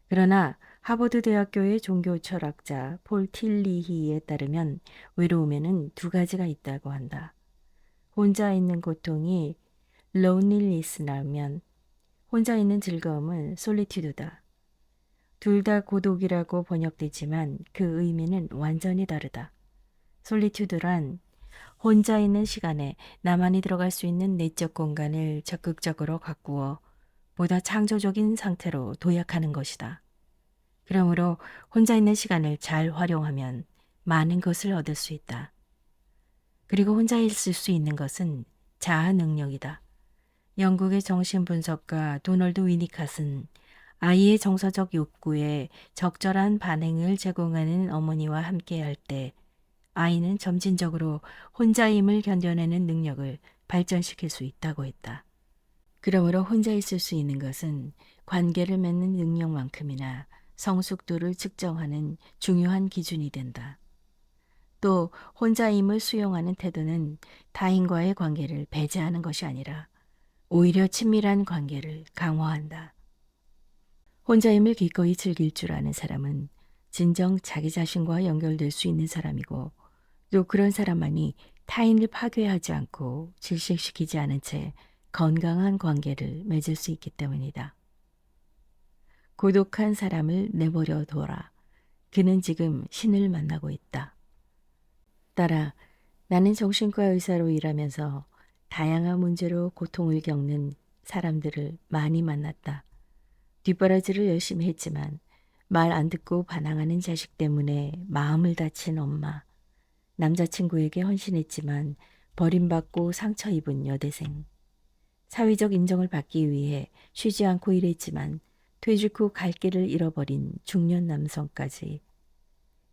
그러나 하버드 대학교의 종교 철학자 폴 틸리히에 따르면 외로움에는 두 가지가 있다고 한다. 혼자 있는 고통이 loneliness라면 혼자 있는 즐거움은 solitude다. 둘 다 고독이라고 번역되지만 그 의미는 완전히 다르다. 솔리튜드란 혼자 있는 시간에 나만이 들어갈 수 있는 내적 공간을 적극적으로 가꾸어 보다 창조적인 상태로 도약하는 것이다. 그러므로 혼자 있는 시간을 잘 활용하면 많은 것을 얻을 수 있다. 그리고 혼자 있을 수 있는 것은 자아 능력이다. 영국의 정신분석가 도널드 위니캇은 아이의 정서적 욕구에 적절한 반응을 제공하는 어머니와 함께할 때 아이는 점진적으로 혼자임을 견뎌내는 능력을 발전시킬 수 있다고 했다. 그러므로 혼자 있을 수 있는 것은 관계를 맺는 능력만큼이나 성숙도를 측정하는 중요한 기준이 된다. 또 혼자임을 수용하는 태도는 타인과의 관계를 배제하는 것이 아니라 오히려 친밀한 관계를 강화한다. 혼자임을 기꺼이 즐길 줄 아는 사람은 진정 자기 자신과 연결될 수 있는 사람이고 또 그런 사람만이 타인을 파괴하지 않고 질식시키지 않은 채 건강한 관계를 맺을 수 있기 때문이다. 고독한 사람을 내버려 둬라. 그는 지금 신을 만나고 있다. 따라 나는 정신과 의사로 일하면서 다양한 문제로 고통을 겪는 사람들을 많이 만났다. 뒷바라지를 열심히 했지만 말 안 듣고 반항하는 자식 때문에 마음을 다친 엄마, 남자친구에게 헌신했지만 버림받고 상처 입은 여대생, 사회적 인정을 받기 위해 쉬지 않고 일했지만 퇴직 후 갈 길을 잃어버린 중년 남성까지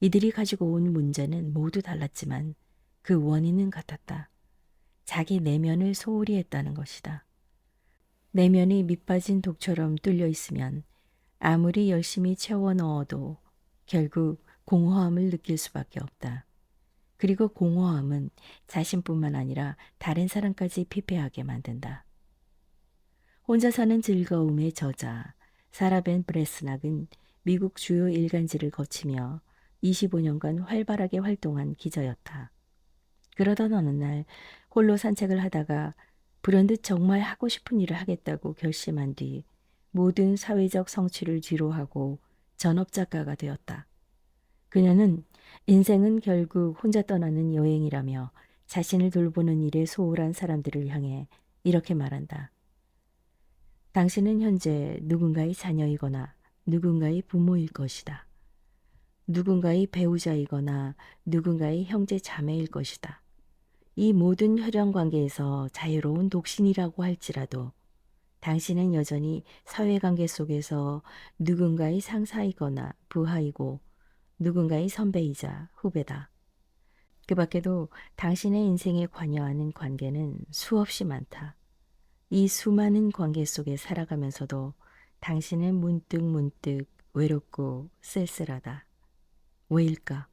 이들이 가지고 온 문제는 모두 달랐지만 그 원인은 같았다. 자기 내면을 소홀히 했다는 것이다. 내면이 밑빠진 독처럼 뚫려 있으면 아무리 열심히 채워 넣어도 결국 공허함을 느낄 수밖에 없다. 그리고 공허함은 자신뿐만 아니라 다른 사람까지 피폐하게 만든다. 혼자 사는 즐거움의 저자 사라 벤 브레스낙은 미국 주요 일간지를 거치며 25년간 활발하게 활동한 기자였다. 그러던 어느 날 홀로 산책을 하다가 불현듯 정말 하고 싶은 일을 하겠다고 결심한 뒤 모든 사회적 성취를 뒤로하고 전업작가가 되었다. 그녀는 인생은 결국 혼자 떠나는 여행이라며 자신을 돌보는 일에 소홀한 사람들을 향해 이렇게 말한다. 당신은 현재 누군가의 자녀이거나 누군가의 부모일 것이다. 누군가의 배우자이거나 누군가의 형제 자매일 것이다. 이 모든 혈연 관계에서 자유로운 독신이라고 할지라도 당신은 여전히 사회관계 속에서 누군가의 상사이거나 부하이고 누군가의 선배이자 후배다. 그 밖에도 당신의 인생에 관여하는 관계는 수없이 많다. 이 수많은 관계 속에 살아가면서도 당신은 문득 외롭고 쓸쓸하다. 왜일까?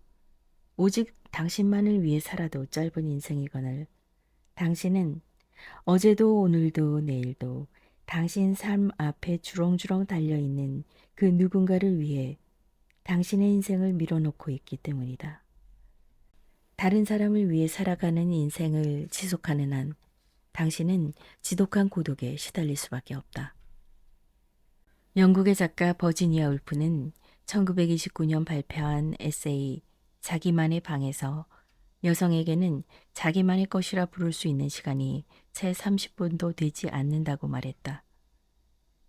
오직 당신만을 위해 살아도 짧은 인생이거늘 당신은 어제도 오늘도 내일도 당신 삶 앞에 주렁주렁 달려있는 그 누군가를 위해 당신의 인생을 밀어놓고 있기 때문이다. 다른 사람을 위해 살아가는 인생을 지속하는 한 당신은 지독한 고독에 시달릴 수밖에 없다. 영국의 작가 버지니아 울프는 1929년 발표한 에세이 자기만의 방에서 여성에게는 자기만의 것이라 부를 수 있는 시간이 채 30분도 되지 않는다고 말했다.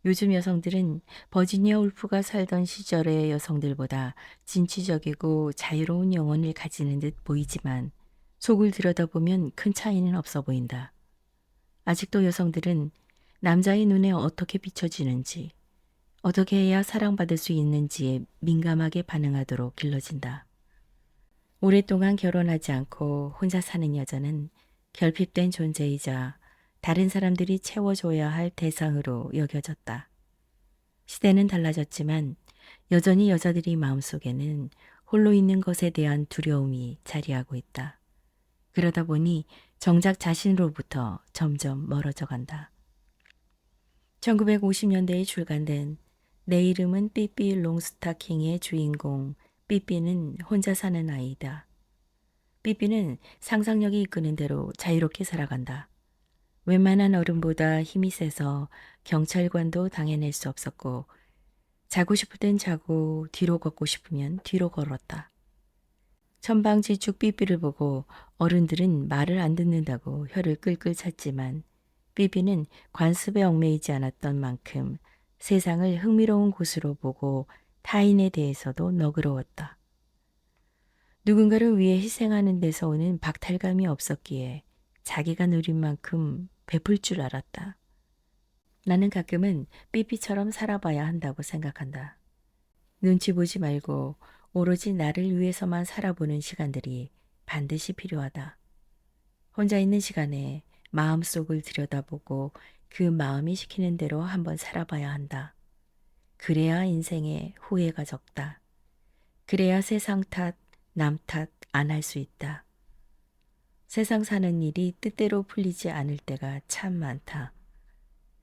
요즘 여성들은 버지니아 울프가 살던 시절의 여성들보다 진취적이고 자유로운 영혼을 가지는 듯 보이지만 속을 들여다보면 큰 차이는 없어 보인다. 아직도 여성들은 남자의 눈에 어떻게 비춰지는지, 어떻게 해야 사랑받을 수 있는지에 민감하게 반응하도록 길러진다. 오랫동안 결혼하지 않고 혼자 사는 여자는 결핍된 존재이자 다른 사람들이 채워줘야 할 대상으로 여겨졌다. 시대는 달라졌지만 여전히 여자들이 마음속에는 홀로 있는 것에 대한 두려움이 자리하고 있다. 그러다 보니 정작 자신으로부터 점점 멀어져 간다. 1950년대에 출간된 내 이름은 삐삐 롱스타킹의 주인공 삐삐는 혼자 사는 아이다. 삐삐는 상상력이 이끄는 대로 자유롭게 살아간다. 웬만한 어른보다 힘이 세서 경찰관도 당해낼 수 없었고 자고 싶을 땐 자고 뒤로 걷고 싶으면 뒤로 걸었다. 천방지축 삐삐를 보고 어른들은 말을 안 듣는다고 혀를 끌끌 찼지만 삐삐는 관습에 얽매이지 않았던 만큼 세상을 흥미로운 곳으로 보고 타인에 대해서도 너그러웠다. 누군가를 위해 희생하는 데서 오는 박탈감이 없었기에 자기가 누린 만큼 베풀 줄 알았다. 나는 가끔은 삐삐처럼 살아봐야 한다고 생각한다. 눈치 보지 말고 오로지 나를 위해서만 살아보는 시간들이 반드시 필요하다. 혼자 있는 시간에 마음속을 들여다보고 그 마음이 시키는 대로 한번 살아봐야 한다. 그래야 인생에 후회가 적다. 그래야 세상 탓, 남 탓 안 할 수 있다. 세상 사는 일이 뜻대로 풀리지 않을 때가 참 많다.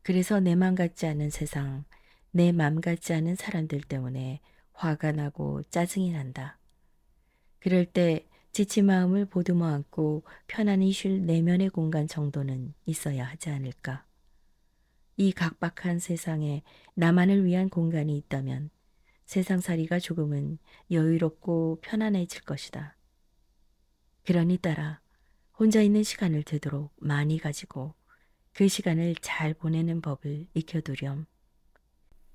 그래서 내 맘 같지 않은 세상, 내 맘 같지 않은 사람들 때문에 화가 나고 짜증이 난다. 그럴 때 지친 마음을 보듬어 안고 편안히 쉴 내면의 공간 정도는 있어야 하지 않을까. 이 각박한 세상에 나만을 위한 공간이 있다면 세상살이가 조금은 여유롭고 편안해질 것이다. 그러니 따라 혼자 있는 시간을 되도록 많이 가지고 그 시간을 잘 보내는 법을 익혀두렴.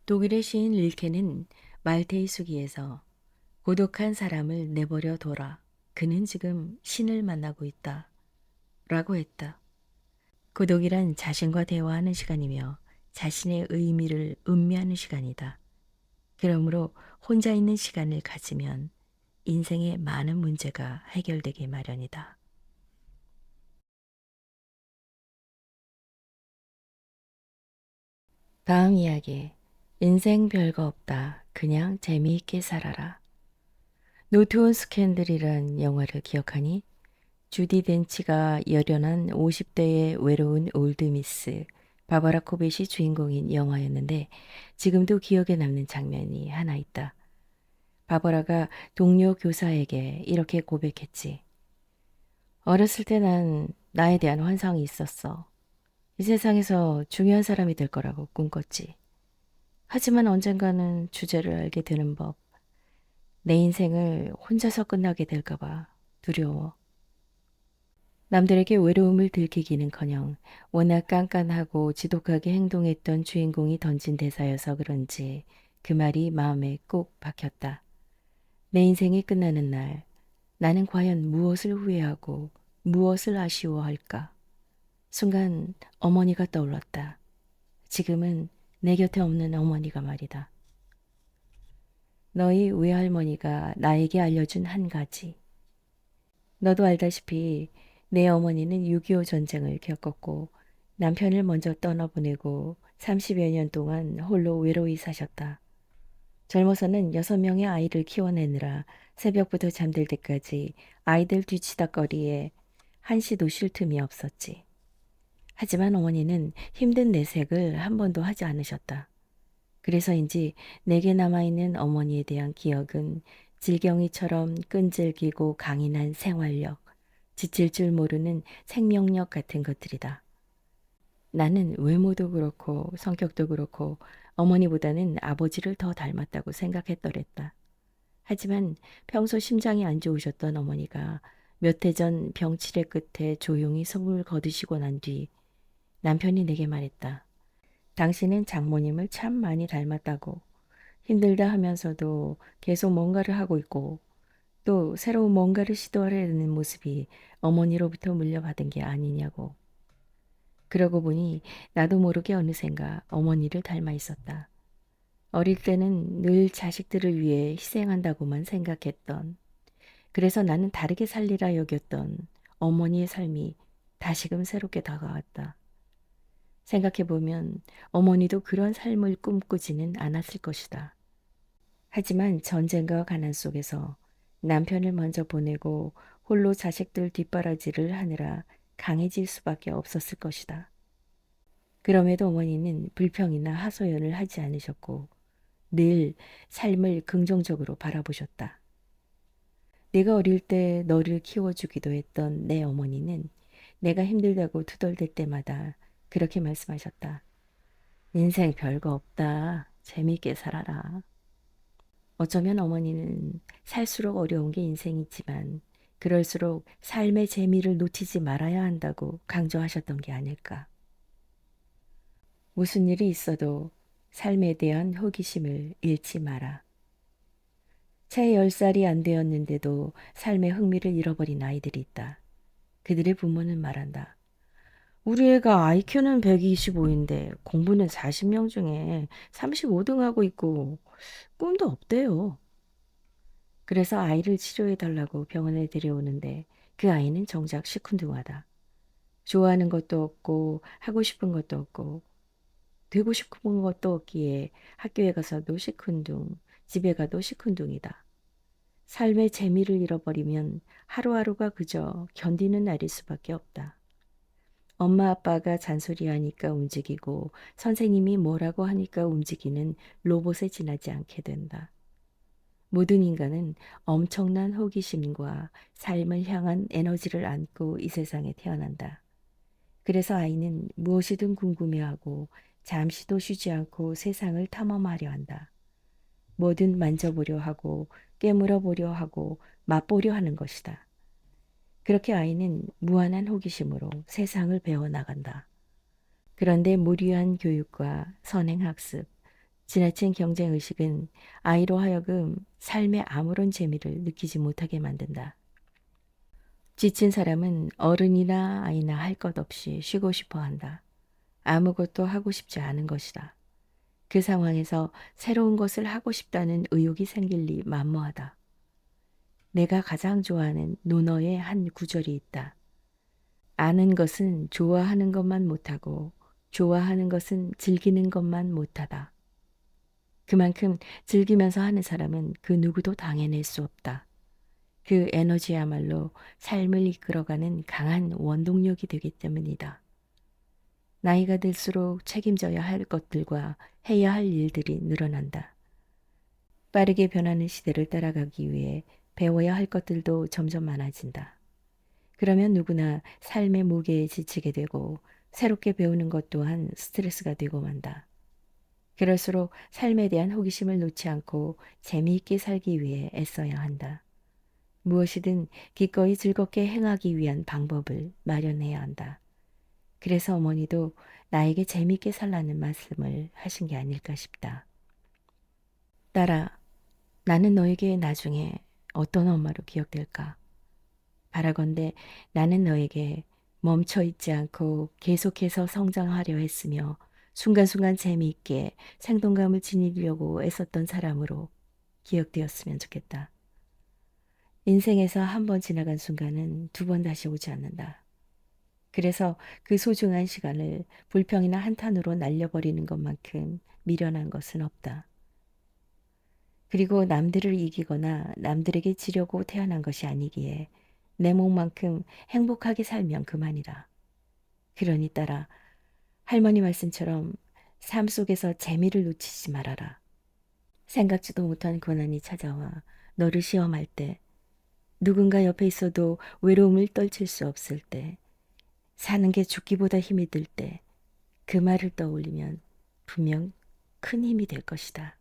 독일의 시인 릴케는 말테이 수기에서 고독한 사람을 내버려 둬라. 그는 지금 신을 만나고 있다. 라고 했다. 고독이란 자신과 대화하는 시간이며 자신의 의미를 음미하는 시간이다. 그러므로 혼자 있는 시간을 가지면 인생의 많은 문제가 해결되기 마련이다. 다음 이야기. 인생 별거 없다. 그냥 재미있게 살아라. 노트온 스캔들이란 영화를 기억하니? 주디 덴치가 열연한 50대의 외로운 올드미스 바바라 코벳이 주인공인 영화였는데 지금도 기억에 남는 장면이 하나 있다. 바바라가 동료 교사에게 이렇게 고백했지. 어렸을 때 난 나에 대한 환상이 있었어. 이 세상에서 중요한 사람이 될 거라고 꿈꿨지. 하지만 언젠가는 주제를 알게 되는 법. 내 인생을 혼자서 끝나게 될까봐 두려워. 남들에게 외로움을 들키기는커녕 워낙 깐깐하고 지독하게 행동했던 주인공이 던진 대사여서 그런지 그 말이 마음에 꼭 박혔다. 내 인생이 끝나는 날 나는 과연 무엇을 후회하고 무엇을 아쉬워할까? 순간 어머니가 떠올랐다. 지금은 내 곁에 없는 어머니가 말이다. 너희 외할머니가 나에게 알려준 한 가지. 너도 알다시피 내 어머니는 6.25 전쟁을 겪었고 남편을 먼저 떠나보내고 30여 년 동안 홀로 외로이 사셨다. 젊어서는 6명의 아이를 키워내느라 새벽부터 잠들 때까지 아이들 뒤치다거리에 한시도 쉴 틈이 없었지. 하지만 어머니는 힘든 내색을 한 번도 하지 않으셨다. 그래서인지 내게 남아있는 어머니에 대한 기억은 질경이처럼 끈질기고 강인한 생활력, 지칠 줄 모르는 생명력 같은 것들이다. 나는 외모도 그렇고 성격도 그렇고 어머니보다는 아버지를 더 닮았다고 생각했더랬다. 하지만 평소 심장이 안 좋으셨던 어머니가 몇 해 전 병치레 끝에 조용히 숨을 거두시고 난 뒤 남편이 내게 말했다. 당신은 장모님을 참 많이 닮았다고. 힘들다 하면서도 계속 뭔가를 하고 있고 또 새로운 뭔가를 시도하려는 모습이 어머니로부터 물려받은 게 아니냐고. 그러고 보니 나도 모르게 어느샌가 어머니를 닮아 있었다. 어릴 때는 늘 자식들을 위해 희생한다고만 생각했던, 그래서 나는 다르게 살리라 여겼던 어머니의 삶이 다시금 새롭게 다가왔다. 생각해보면 어머니도 그런 삶을 꿈꾸지는 않았을 것이다. 하지만 전쟁과 가난 속에서 남편을 먼저 보내고 홀로 자식들 뒷바라지를 하느라 강해질 수밖에 없었을 것이다. 그럼에도 어머니는 불평이나 하소연을 하지 않으셨고 늘 삶을 긍정적으로 바라보셨다. 내가 어릴 때 너를 키워주기도 했던 내 어머니는 내가 힘들다고 투덜댈 때마다 그렇게 말씀하셨다. 인생 별거 없다. 재미있게 살아라. 어쩌면 어머니는 살수록 어려운 게 인생이지만 그럴수록 삶의 재미를 놓치지 말아야 한다고 강조하셨던 게 아닐까. 무슨 일이 있어도 삶에 대한 호기심을 잃지 마라. 채 10살이 안 되었는데도 삶의 흥미를 잃어버린 아이들이 있다. 그들의 부모는 말한다. 우리 애가 IQ는 125인데 공부는 40명 중에 35등 하고 있고 꿈도 없대요. 그래서 아이를 치료해달라고 병원에 데려오는데 그 아이는 정작 시큰둥하다. 좋아하는 것도 없고 하고 싶은 것도 없고 되고 싶은 것도 없기에 학교에 가서도 시큰둥, 집에 가도 시큰둥이다. 삶의 재미를 잃어버리면 하루하루가 그저 견디는 날일 수밖에 없다. 엄마 아빠가 잔소리하니까 움직이고 선생님이 뭐라고 하니까 움직이는 로봇에 지나지 않게 된다. 모든 인간은 엄청난 호기심과 삶을 향한 에너지를 안고 이 세상에 태어난다. 그래서 아이는 무엇이든 궁금해하고 잠시도 쉬지 않고 세상을 탐험하려 한다. 뭐든 만져보려 하고 깨물어 보려 하고 맛보려 하는 것이다. 그렇게 아이는 무한한 호기심으로 세상을 배워나간다. 그런데 무리한 교육과 선행학습, 지나친 경쟁의식은 아이로 하여금 삶에 아무런 재미를 느끼지 못하게 만든다. 지친 사람은 어른이나 아이나 할 것 없이 쉬고 싶어 한다. 아무것도 하고 싶지 않은 것이다. 그 상황에서 새로운 것을 하고 싶다는 의욕이 생길 리 만무하다. 내가 가장 좋아하는 논어의 한 구절이 있다. 아는 것은 좋아하는 것만 못하고 좋아하는 것은 즐기는 것만 못하다. 그만큼 즐기면서 하는 사람은 그 누구도 당해낼 수 없다. 그 에너지야말로 삶을 이끌어가는 강한 원동력이 되기 때문이다. 나이가 들수록 책임져야 할 것들과 해야 할 일들이 늘어난다. 빠르게 변하는 시대를 따라가기 위해 배워야 할 것들도 점점 많아진다. 그러면 누구나 삶의 무게에 지치게 되고 새롭게 배우는 것 또한 스트레스가 되고 만다. 그럴수록 삶에 대한 호기심을 놓지 않고 재미있게 살기 위해 애써야 한다. 무엇이든 기꺼이 즐겁게 행하기 위한 방법을 마련해야 한다. 그래서 어머니도 나에게 재미있게 살라는 말씀을 하신 게 아닐까 싶다. 딸아, 나는 너에게 나중에 어떤 엄마로 기억될까? 바라건대 나는 너에게 멈춰 있지 않고 계속해서 성장하려 했으며 순간순간 재미있게 생동감을 지니려고 애썼던 사람으로 기억되었으면 좋겠다. 인생에서 한 번 지나간 순간은 두 번 다시 오지 않는다. 그래서 그 소중한 시간을 불평이나 한탄으로 날려버리는 것만큼 미련한 것은 없다. 그리고 남들을 이기거나 남들에게 지려고 태어난 것이 아니기에 내 몫만큼 행복하게 살면 그만이다. 그러니 따라 할머니 말씀처럼 삶 속에서 재미를 놓치지 말아라. 생각지도 못한 고난이 찾아와 너를 시험할 때, 누군가 옆에 있어도 외로움을 떨칠 수 없을 때, 사는 게 죽기보다 힘이 들 때, 그 말을 떠올리면 분명 큰 힘이 될 것이다.